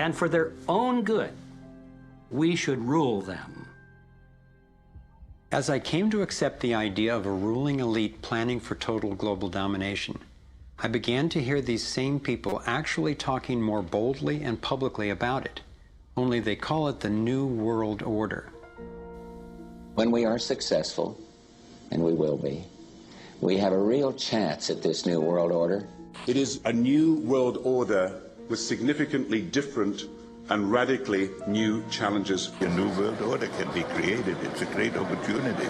and for their own good, we should rule them. As I came to accept the idea of a ruling elite planning for total global domination, I began to hear these same people actually talking more boldly and publicly about it, only they call it the New World Order. When we are successful, and we will be, we have a real chance at this New World Order. It is a new world order with significantly different and radically new challenges. A new world order can be created. It's a great opportunity.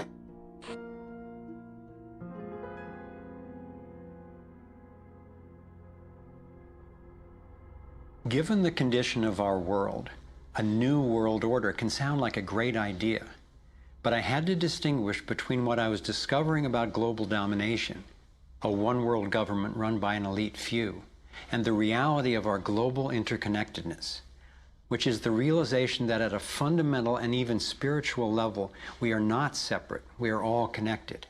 Given the condition of our world, a new world order can sound like a great idea, but I had to distinguish between what I was discovering about global domination, a one-world government run by an elite few, and the reality of our global interconnectedness, which is the realization that at a fundamental and even spiritual level, we are not separate, we are all connected.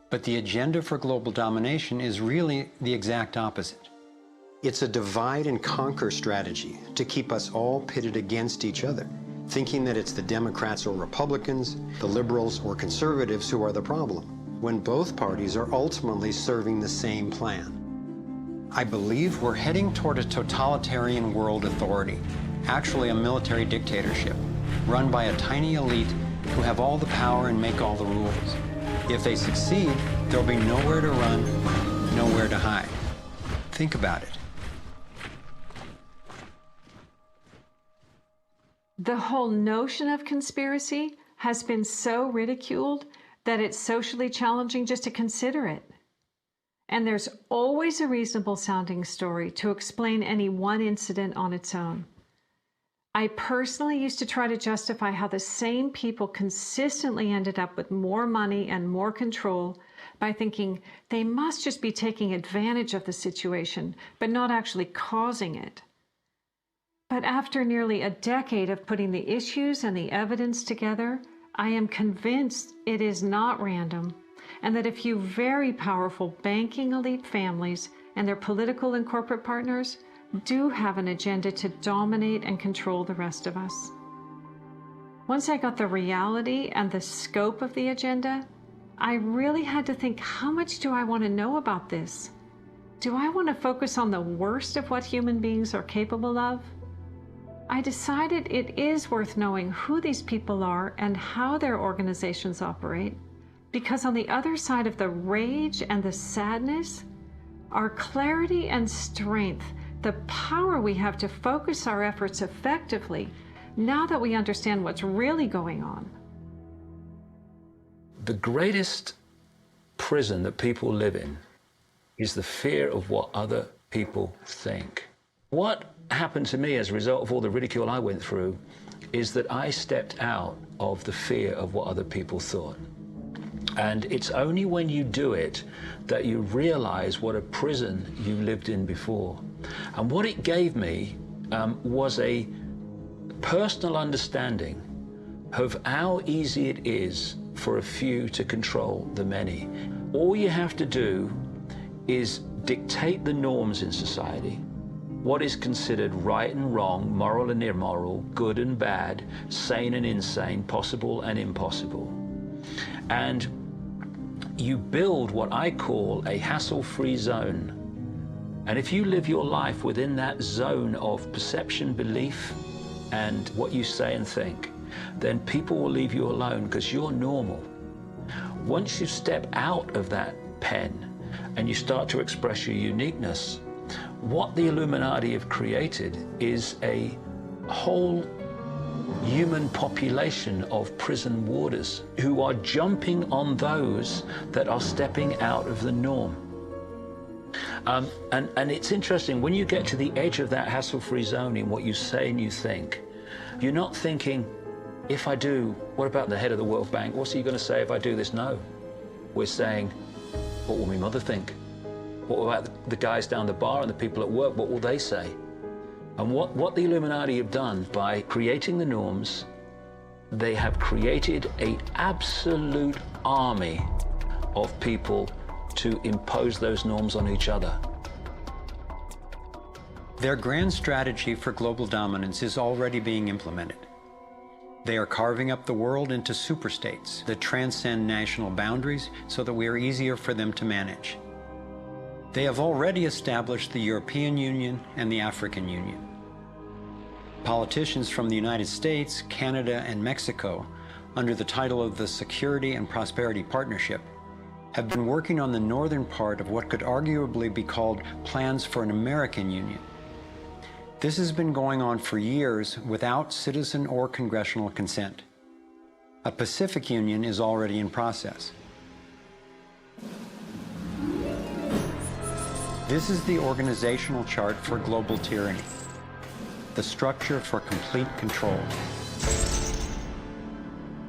But the agenda for global domination is really the exact opposite. It's a divide and conquer strategy to keep us all pitted against each other, thinking that it's the Democrats or Republicans, the liberals or conservatives who are the problem, when both parties are ultimately serving the same plan. I believe we're heading toward a totalitarian world authority, actually a military dictatorship, run by a tiny elite who have all the power and make all the rules. If they succeed, there'll be nowhere to run, nowhere to hide. Think about it. The whole notion of conspiracy has been so ridiculed that it's socially challenging just to consider it. And there's always a reasonable sounding story to explain any one incident on its own. I personally used to try to justify how the same people consistently ended up with more money and more control by thinking they must just be taking advantage of the situation, but not actually causing it. But after nearly a decade of putting the issues and the evidence together, I am convinced it is not random, and that a few very powerful banking elite families and their political and corporate partners do have an agenda to dominate and control the rest of us. Once I got the reality and the scope of the agenda, I really had to think, how much do I want to know about this? Do I want to focus on the worst of what human beings are capable of? I decided it is worth knowing who these people are and how their organizations operate, because on the other side of the rage and the sadness are clarity and strength, the power we have to focus our efforts effectively now that we understand what's really going on. The greatest prison that people live in is the fear of what other people think. What happened to me as a result of all the ridicule I went through is that I stepped out of the fear of what other people thought. And it's only when you do it that you realize what a prison you lived in before. And what it gave me was a personal understanding of how easy it is for a few to control the many. All you have to do is dictate the norms in society, what is considered right and wrong, moral and immoral, good and bad, sane and insane, possible and impossible. And you build what I call a hassle-free zone. And if you live your life within that zone of perception, belief, and what you say and think, then people will leave you alone because you're normal. Once you step out of that pen and you start to express your uniqueness, what the Illuminati have created is a whole human population of prison warders who are jumping on those that are stepping out of the norm. And it's interesting, when you get to the edge of that hassle-free zone in what you say and you think, you're not thinking, if I do, what about the head of the World Bank? What's he going to say if I do this? No. We're saying, what will my mother think? What about the guys down the bar and the people at work? What will they say? And what the Illuminati have done by creating the norms, they have created an absolute army of people to impose those norms on each other. Their grand strategy for global dominance is already being implemented. They are carving up the world into superstates that transcend national boundaries so that we are easier for them to manage. They have already established the European Union and the African Union. Politicians from the United States, Canada, and Mexico, under the title of the Security and Prosperity Partnership, have been working on the northern part of what could arguably be called plans for an American Union. This has been going on for years without citizen or congressional consent. A Pacific Union is already in process. This is the organizational chart for global tyranny, the structure for complete control.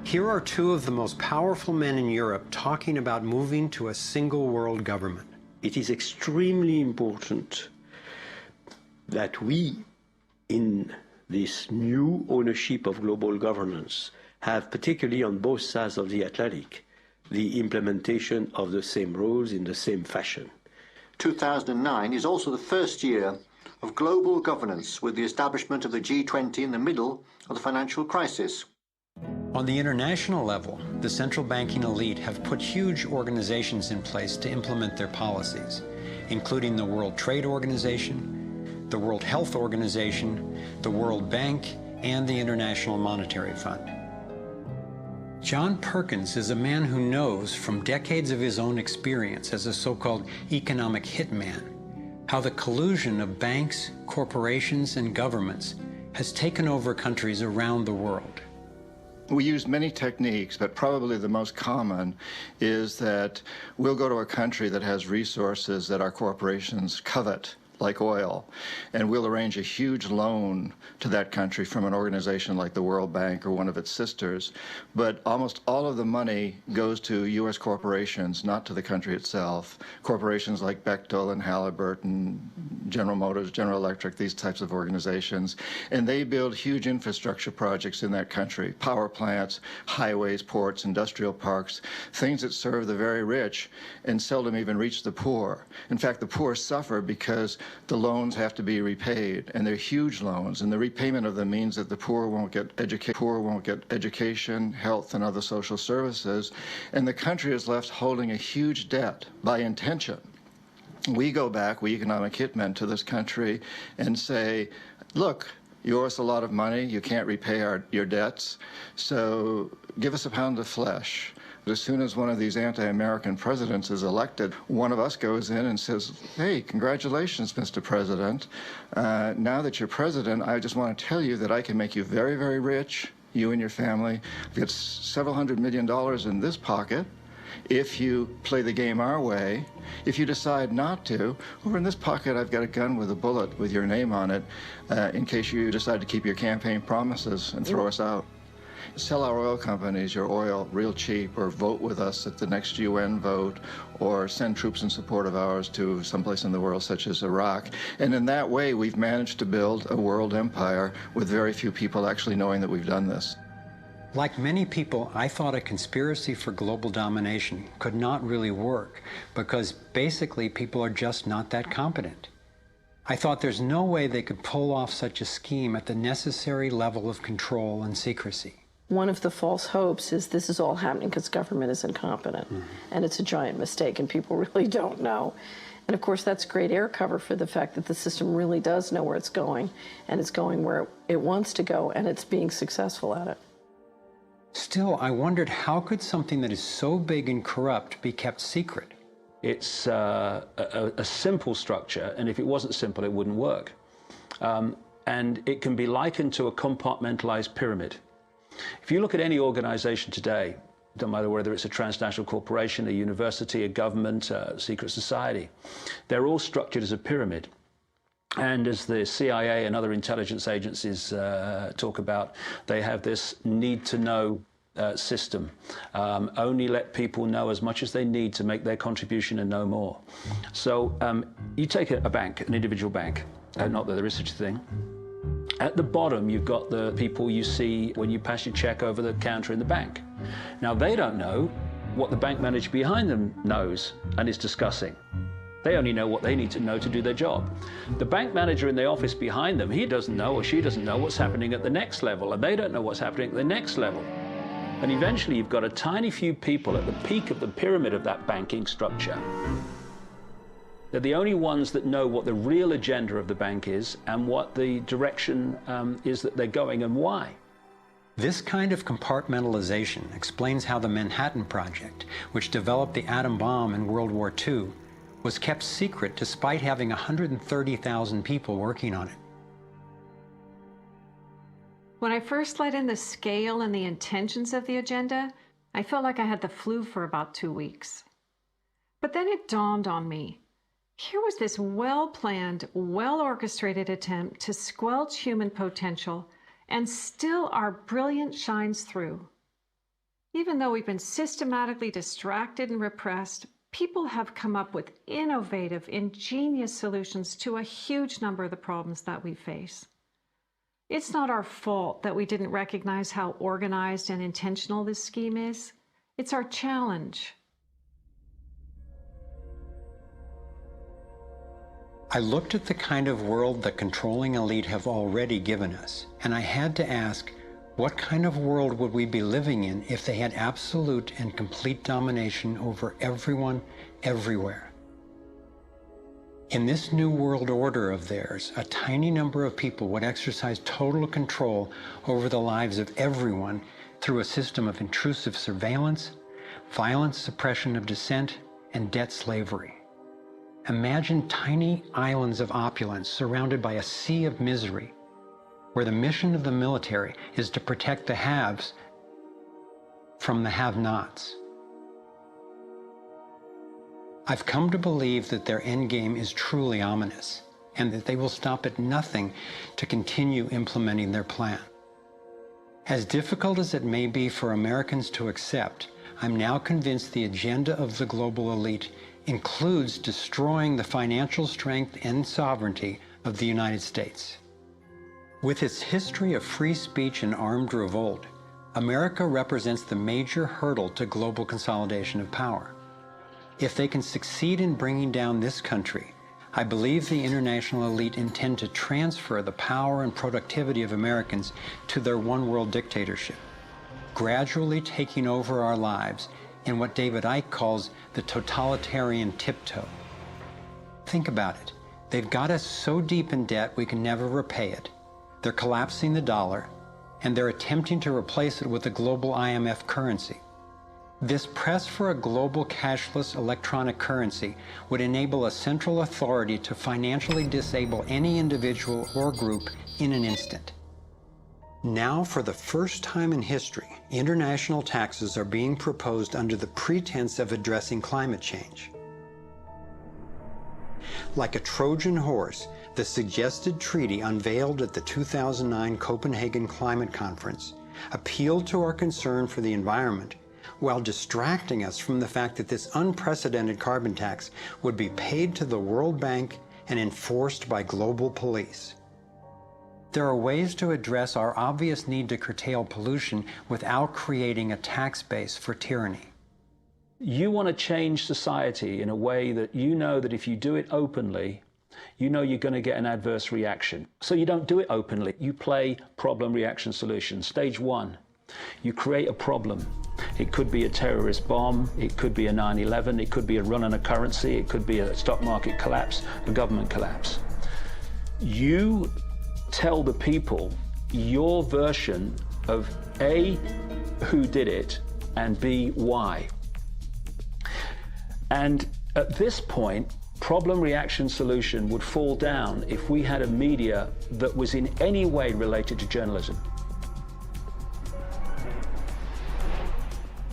Here are two of the most powerful men in Europe talking about moving to a single world government. It is extremely important that we, in this new ownership of global governance, have, particularly on both sides of the Atlantic, the implementation of the same rules in the same fashion. 2009 is also the first year of global governance, with the establishment of the G20 in the middle of the financial crisis. On the international level, the central banking elite have put huge organizations in place to implement their policies, including the World Trade Organization, the World Health Organization, the World Bank, and the International Monetary Fund. John Perkins is a man who knows from decades of his own experience as a so-called economic hitman how the collusion of banks, corporations, and governments has taken over countries around the world. We use many techniques, but probably the most common is that we'll go to a country that has resources that our corporations covet, like oil, and we'll arrange a huge loan to that country from an organization like the World Bank or one of its sisters. But almost all of the money goes to U.S. corporations, not to the country itself. Corporations like Bechtel and Halliburton, General Motors, General Electric, these types of organizations. And they build huge infrastructure projects in that country, power plants, highways, ports, industrial parks, things that serve the very rich and seldom even reach the poor. In fact, the poor suffer because the loans have to be repaid, and they're huge loans, and the repayment of them means that the poor won't get education, health, and other social services, and the country is left holding a huge debt by intention. We go back, we economic hitmen, to this country and say, look, you owe us a lot of money, you can't repay your debts, so give us a pound of flesh. But as soon as one of these anti-American presidents is elected, one of us goes in and says, hey, congratulations, Mr. President. Now that you're president, I just want to tell you that I can make you very, very rich, you and your family. I've got several $100 million in this pocket. If you play the game our way, if you decide not to, over in this pocket I've got a gun with a bullet with your name on it in case you decide to keep your campaign promises and throw us out. Sell our oil companies your oil real cheap, or vote with us at the next UN vote, or send troops in support of ours to someplace in the world such as Iraq. And in that way we've managed to build a world empire with very few people actually knowing that we've done this. Like many people, I thought a conspiracy for global domination could not really work because basically people are just not that competent. I thought there's no way they could pull off such a scheme at the necessary level of control and secrecy. One of the false hopes is this is all happening because government is incompetent, and it's a giant mistake, and people really don't know. And of course, that's great air cover for the fact that the system really does know where it's going, and it's going where it wants to go, and it's being successful at it. Still, I wondered how could something that is so big and corrupt be kept secret? It's a simple structure, and if it wasn't simple, it wouldn't work. And it can be likened to a compartmentalized pyramid. If you look at any organization today, don't matter whether it's a transnational corporation, a university, a government, a secret society, they're all structured as a pyramid. And as the CIA and other intelligence agencies talk about, they have this need-to-know system. Only let people know as much as they need to make their contribution and no more. So you take a bank, an individual bank, not that there is such a thing. At the bottom, you've got the people you see when you pass your check over the counter in the bank. Now, they don't know what the bank manager behind them knows and is discussing. They only know what they need to know to do their job. The bank manager in the office behind them, he doesn't know or she doesn't know what's happening at the next level, and they don't know what's happening at the next level. And eventually you've got a tiny few people at the peak of the pyramid of that banking structure. They're the only ones that know what the real agenda of the bank is and what the direction is that they're going and why. This kind of compartmentalization explains how the Manhattan Project, which developed the atom bomb in World War II, was kept secret despite having 130,000 people working on it. When I first let in the scale and the intentions of the agenda, I felt like I had the flu for about 2 weeks. But then it dawned on me. Here was this well-planned, well-orchestrated attempt to squelch human potential, and still our brilliance shines through. Even though we've been systematically distracted and repressed, people have come up with innovative, ingenious solutions to a huge number of the problems that we face. It's not our fault that we didn't recognize how organized and intentional this scheme is. It's our challenge. I looked at the kind of world the controlling elite have already given us, and I had to ask, what kind of world would we be living in if they had absolute and complete domination over everyone, everywhere? In this new world order of theirs, a tiny number of people would exercise total control over the lives of everyone through a system of intrusive surveillance, violent suppression of dissent, and debt slavery. Imagine tiny islands of opulence surrounded by a sea of misery, where the mission of the military is to protect the haves from the have-nots. I've come to believe that their endgame is truly ominous, and that they will stop at nothing to continue implementing their plan. As difficult as it may be for Americans to accept, I'm now convinced the agenda of the global elite includes destroying the financial strength and sovereignty of the United States. With its history of free speech and armed revolt, America represents the major hurdle to global consolidation of power. If they can succeed in bringing down this country, I believe the international elite intend to transfer the power and productivity of Americans to their one-world dictatorship, gradually taking over our lives in what David Icke calls the totalitarian tiptoe. Think about it. They've got us so deep in debt we can never repay it. They're collapsing the dollar, and they're attempting to replace it with a global IMF currency. This press for a global cashless electronic currency would enable a central authority to financially disable any individual or group in an instant. Now, for the first time in history, international taxes are being proposed under the pretense of addressing climate change. Like a Trojan horse, the suggested treaty unveiled at the 2009 Copenhagen Climate Conference appealed to our concern for the environment while distracting us from the fact that this unprecedented carbon tax would be paid to the World Bank and enforced by global police. There are ways to address our obvious need to curtail pollution without creating a tax base for tyranny. You want to change society in a way that you know that if you do it openly, you know you're going to get an adverse reaction. So you don't do it openly. You play problem, reaction, solution. Stage one, you create a problem. It could be a terrorist bomb. It could be a 9/11. It could be a run on a currency. It could be a stock market collapse, a government collapse. You tell the people your version of A, who did it, and B, why. And at this point, problem, reaction, solution would fall down if we had a media that was in any way related to journalism.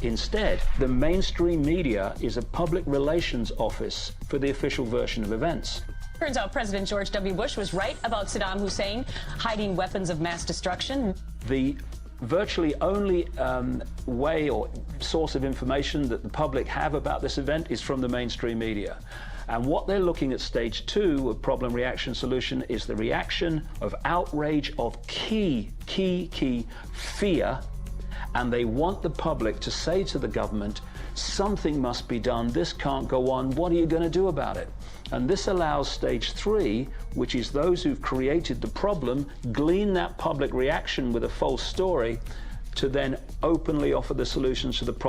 Instead, the mainstream media is a public relations office for the official version of events. Turns out President George W. Bush was right about Saddam Hussein hiding weapons of mass destruction. The virtually only way or source of information that the public have about this event is from the mainstream media. And what they're looking at stage two of problem, reaction, solution is the reaction of outrage, of key fear. And they want the public to say to the government, something must be done, this can't go on, what are you going to do about it? And this allows stage 3, which is those who've created the problem, glean that public reaction with a false story, to then openly offer the solutions to the problem.